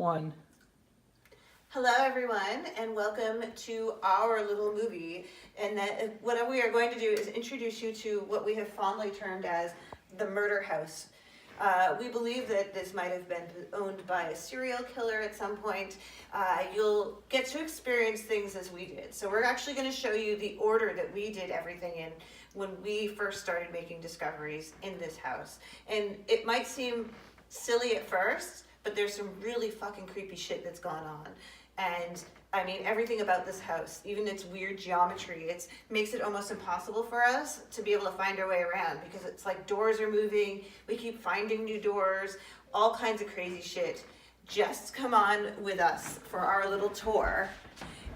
1. Hello everyone and welcome to our little movie, and what we are going to do is introduce you to what we have fondly termed as the murder house. We believe that this might have been owned by a serial killer at some point. You'll get to experience things as we did. So we're actually going to show you the order that we did everything in when we first started making discoveries in this house. And it might seem silly at first, but there's some really fucking creepy shit that's gone on. And I mean, everything about this house, even its weird geometry, it makes it almost impossible for us to be able to find our way around, because it's like doors are moving, we keep finding new doors, all kinds of crazy shit. Just come on with us for our little tour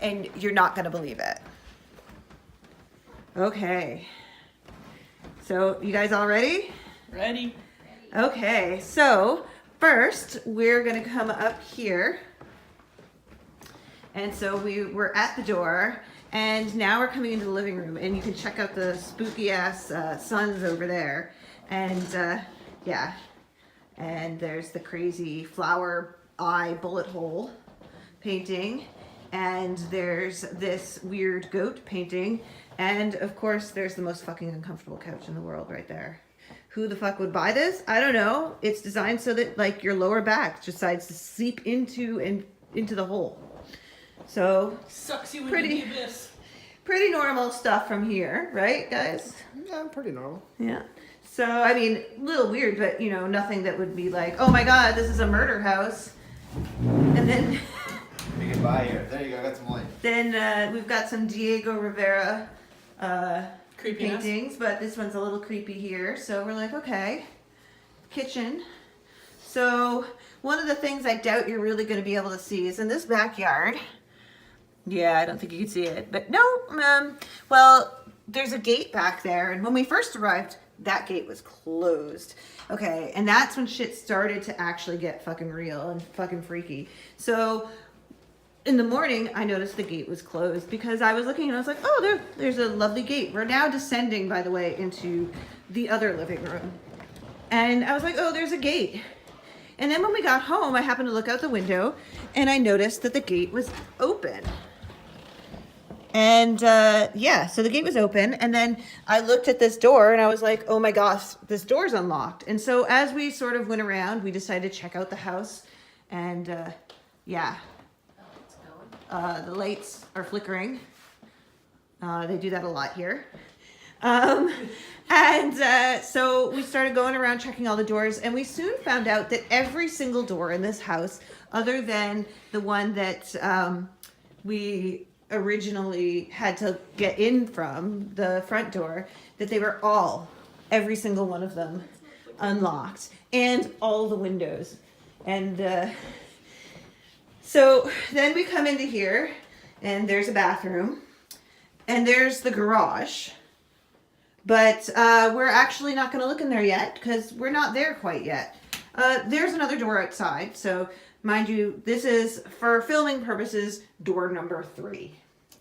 and you're not gonna believe it. Okay, so you guys all ready? Ready? Okay, so first we're gonna come up here. And so we were at the door, and now we're coming into the living room, and you can check out the spooky ass suns over there. And yeah, and there's the crazy flower eye bullet hole painting, and there's this weird goat painting, and of course there's the most fucking uncomfortable couch in the world right there. Who the fuck would buy this? I don't know. It's designed so that like your lower back decides to seep into the hole. So sucks you into the abyss. Pretty normal stuff from here, right, guys? Yeah, pretty normal. Yeah. So I mean, a little weird, but you know, nothing that would be like, oh my god, this is a murder house. And then You can buy here. There you go. I got some light. then we've got some Diego Rivera Creepiness. paintings, but this one's a little creepy here. So we're like, okay, kitchen. So one of the things I doubt you're really going to be able to see is in this backyard. Yeah, I don't think you can see it, but no, well, there's a gate back there, and when we first arrived, that gate was closed. Okay, and that's when shit started to actually get fucking real and fucking freaky. So in the morning, I noticed the gate was closed because I was looking and I was like, oh, there's a lovely gate. We're now descending, by the way, into the other living room. And I was like, oh, there's a gate. And then when we got home, I happened to look out the window and I noticed that the gate was open. And yeah, so the gate was open, and then I looked at this door and I was like, oh my gosh, this door's unlocked. And so as we sort of went around, we decided to check out the house, and yeah, the lights are flickering. They do that a lot here. So we started going around checking all the doors, and we soon found out that every single door in this house, other than the one that we originally had to get in from, the front door, that they were every single one of them unlocked, and all the windows. And so then we come into here, and there's a bathroom, and there's the garage. But we're actually not going to look in there yet because we're not there quite yet. There's another door outside. So mind you, this is, for filming purposes, door number 3.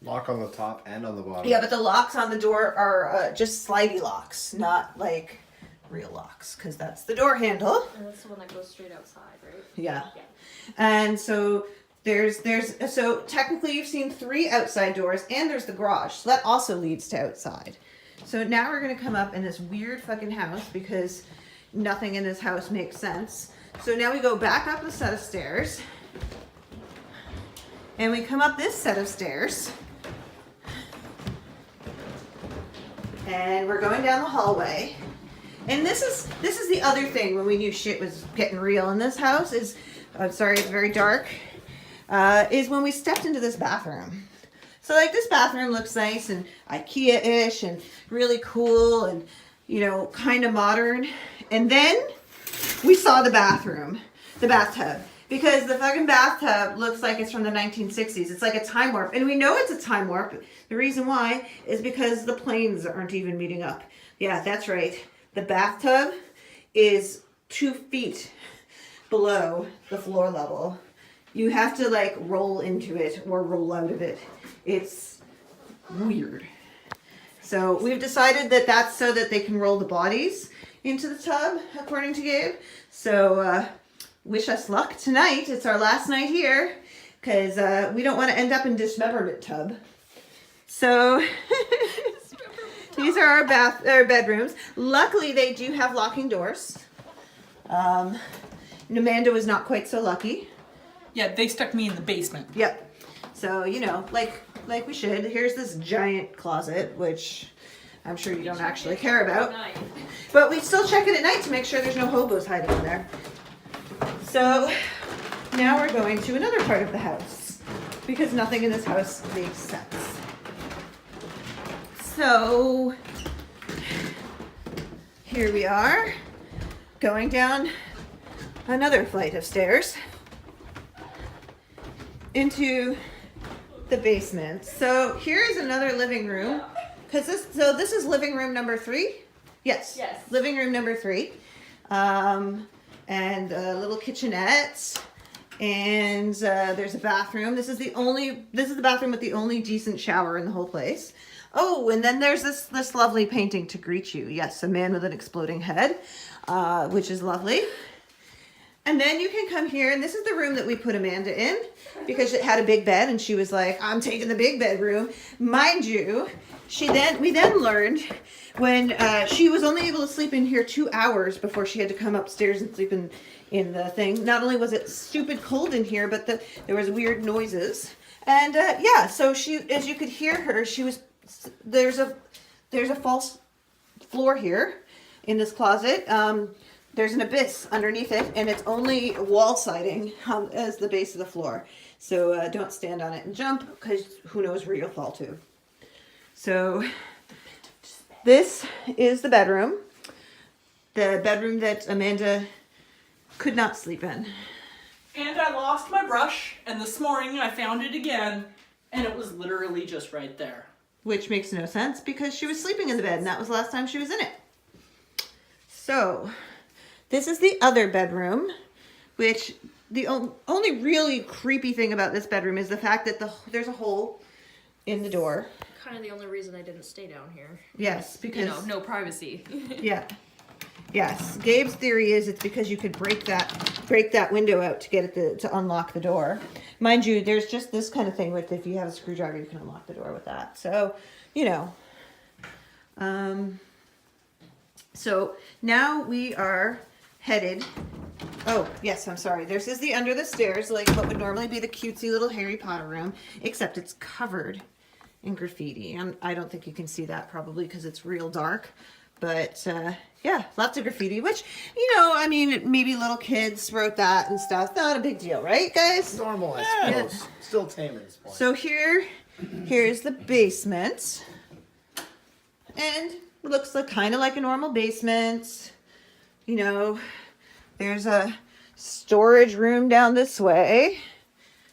Lock on the top and on the bottom. Yeah, but the locks on the door are just slidey locks, not like real locks, because that's the door handle. And that's the one that goes straight outside, right? Yeah. Yeah. And so so technically you've seen 3 outside doors, and there's the garage. So that also leads to outside. So now we're going to come up in this weird fucking house because nothing in this house makes sense. So now we go back up a set of stairs. And we come up this set of stairs. And we're going down the hallway. And this is the other thing when we knew shit was getting real in this house is, I'm sorry, it's very dark, is when we stepped into this bathroom. So like this bathroom looks nice and IKEA-ish and really cool and, you know, kind of modern. And then we saw the bathtub. Because the fucking bathtub looks like it's from the 1960s. It's like a time warp. And we know it's a time warp. The reason why is because the planes aren't even meeting up. Yeah, that's right. The bathtub is 2 feet below the floor level. You have to like roll into it or roll out of it. It's weird. So we've decided that that's so that they can roll the bodies into the tub, according to Gabe. So wish us luck tonight. It's our last night here because we don't want to end up in dismemberment tub. So these are our bedrooms. Luckily, they do have locking doors. Amanda was not quite so lucky. Yeah, they stuck me in the basement. Yep. So, you know, like we should. Here's this giant closet, which I'm sure you don't actually care about. But we still check it at night to make sure there's no hobos hiding in there. So now we're going to another part of the house because nothing in this house makes sense. So here we are going down another flight of stairs into the basement. So here's another living room. This is living room number 3. Yes. Living room number 3. And a little kitchenette. And there's a bathroom. This is the bathroom with the only decent shower in the whole place. Oh, and then there's this lovely painting to greet you. Yes, a man with an exploding head, which is lovely. And then you can come here, and this is the room that we put Amanda in because it had a big bed, and she was like, I'm taking the big bedroom. Mind you, we then learned when she was only able to sleep in here 2 hours before she had to come upstairs and sleep in the thing. Not only was it stupid cold in here, but there was weird noises. And yeah, so she, as you could hear her, there's a false floor here in this closet. There's an abyss underneath it, and it's only wall siding as the base of the floor. So don't stand on it and jump, because who knows where you'll fall to. So this is the bedroom that Amanda could not sleep in. And I lost my brush, and this morning I found it again, and it was literally just right there. Which makes no sense, because she was sleeping in the bed, and that was the last time she was in it. So this is the other bedroom, which the only really creepy thing about this bedroom is the fact that there's a hole in the door. Kind of the only reason I didn't stay down here. Yes, because... You know, no privacy. Yeah. Yes. Gabe's theory is it's because you could break that window out to get it to unlock the door. Mind you, there's just this kind of thing with if you have a screwdriver, you can unlock the door with that. So, you know. So now we are headed. Oh, yes, I'm sorry. This is the under the stairs, like what would normally be the cutesy little Harry Potter room, except it's covered in graffiti. I don't think you can see that probably because it's real dark. But yeah, lots of graffiti, which, you know, I mean, maybe little kids wrote that and stuff. Not a big deal, right, guys? Normal, I suppose. Yeah. Still tame at this point. So here's the basement. And it looks like kind of like a normal basement. You know, there's a storage room down this way.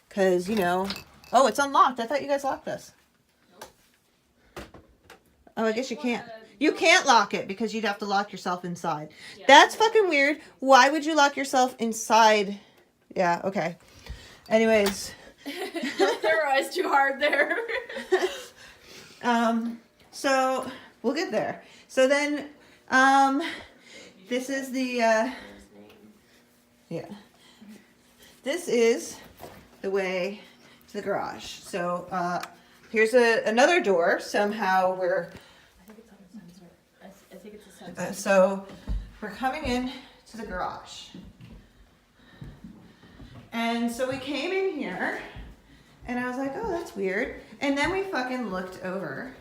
Because, you know, oh, it's unlocked. I thought you guys locked this. Oh, I guess you can't. You can't lock it because you'd have to lock yourself inside. Yeah. That's fucking weird. Why would you lock yourself inside? Yeah, okay. Anyways. Don't theorize too hard there. So we'll get there. So then, this is the, yeah. This is the way to the garage. So, here's another door. Somehow we're, I think it's a sensor. so we're coming in to the garage. And so we came in here and I was like, oh, that's weird. And then we fucking looked over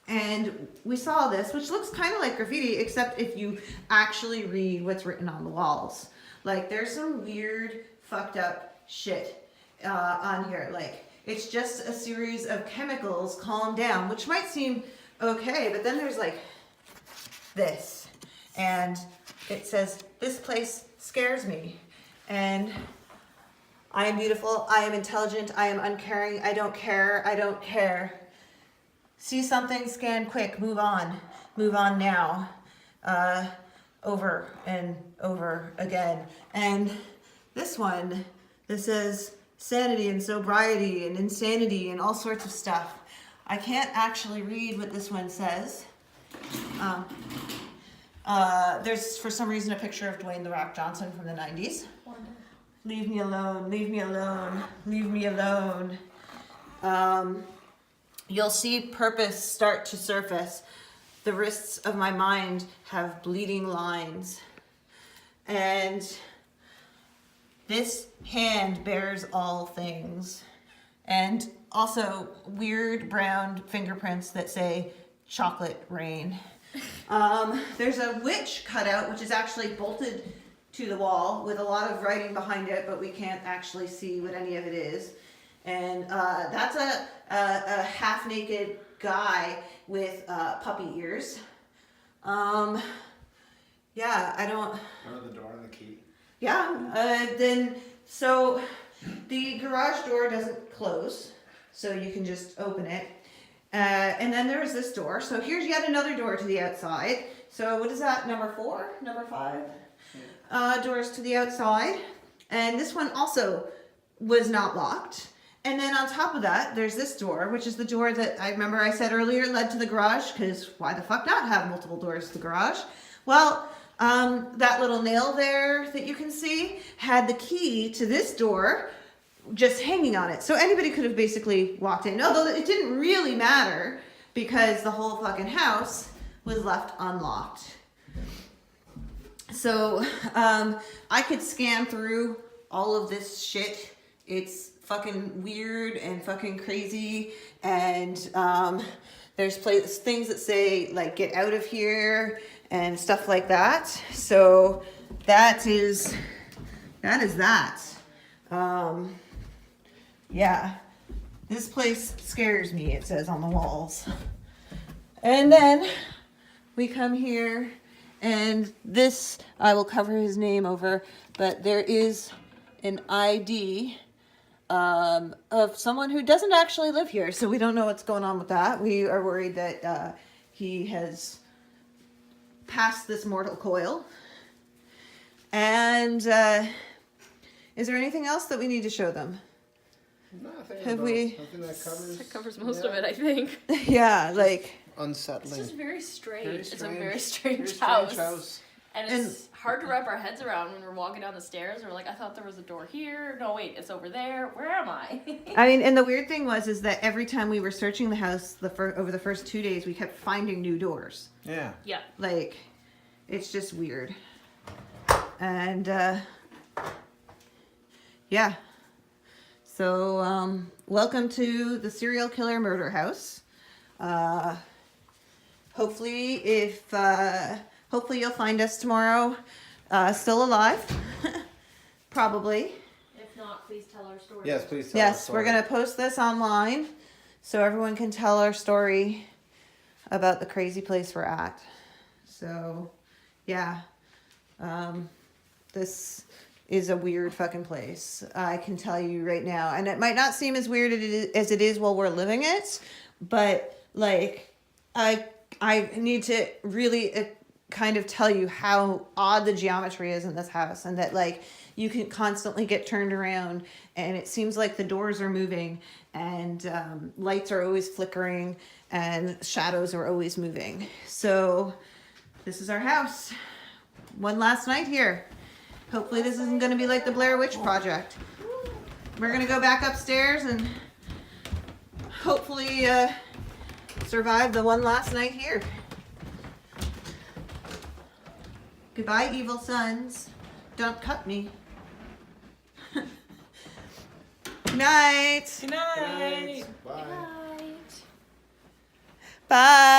and we saw this, which looks kind of like graffiti, except if you actually read what's written on the walls. Like there's some weird fucked up shit on here. Like it's just a series of chemicals, calm down, which might seem okay, but then there's like this, and it says, this place scares me, and I am beautiful, I am intelligent, I am uncaring, I don't care. See something, scan quick, move on now, over and over again. And this one, this says sanity and sobriety and insanity and all sorts of stuff. I can't actually read what this one says. There's for some reason a picture of Dwayne "The Rock" Johnson from the 90s. Leave me alone, leave me alone, leave me alone. You'll see purpose start to surface. The wrists of my mind have bleeding lines. And this hand bears all things. And also weird brown fingerprints that say chocolate rain. There's a witch cutout, which is actually bolted to the wall with a lot of writing behind it, but we can't actually see what any of it is. And that's a half-naked guy with puppy ears. Yeah, I don't... Remember the door and the key? Yeah, so the garage door doesn't close, so you can just open it. And then there is this door. So here's yet another door to the outside. So what is that, number 4? Number 5? Doors to the outside. And this one also was not locked. And then on top of that, there's this door, which is the door that I remember I said earlier led to the garage, because why the fuck not have multiple doors to the garage? Well, that little nail there that you can see had the key to this door just hanging on it. So anybody could have basically walked in, although it didn't really matter because the whole fucking house was left unlocked. So I could scan through all of this shit. It's fucking weird and fucking crazy. And there's things that say like get out of here and stuff like that. So that is that. Yeah, this place scares me, it says on the walls. And then we come here, and this, I will cover his name over, but there is an ID of someone who doesn't actually live here, so we don't know what's going on with that. We are worried that he has passed this mortal coil. And is there anything else that we need to show them? Nothing. Have we- Nothing That covers most of it, I think. Yeah, like... Unsettling. It's just very strange. Very It's a strange. very strange, Very house. strange house. And it's hard to wrap our heads around when we're walking down the stairs. We're like, I thought there was a door here. No, wait, it's over there. Where am I? I mean, and the weird thing is that every time we were searching the house over the first 2 days, we kept finding new doors. Yeah. Yeah. Like, it's just weird. And, yeah. So, welcome to the serial killer murder house. Hopefully you'll find us tomorrow, still alive. Probably. If not, please tell our story. Yes, please tell us. Yes, we're going to post this online so everyone can tell our story about the crazy place we're at. So, yeah. This is a weird fucking place. I can tell you right now. And it might not seem as weird as it is while we're living it, but, like, I need to really kind of tell you how odd the geometry is in this house, and that, like, you can constantly get turned around, and it seems like the doors are moving, and lights are always flickering, and shadows are always moving. So this is our house. One last night here. Hopefully this isn't going to be like the Blair Witch Project. We're going to go back upstairs and hopefully survive the one last night here. Goodbye, evil sons. Don't cut me. Good night. Good night. Bye. Night. Bye.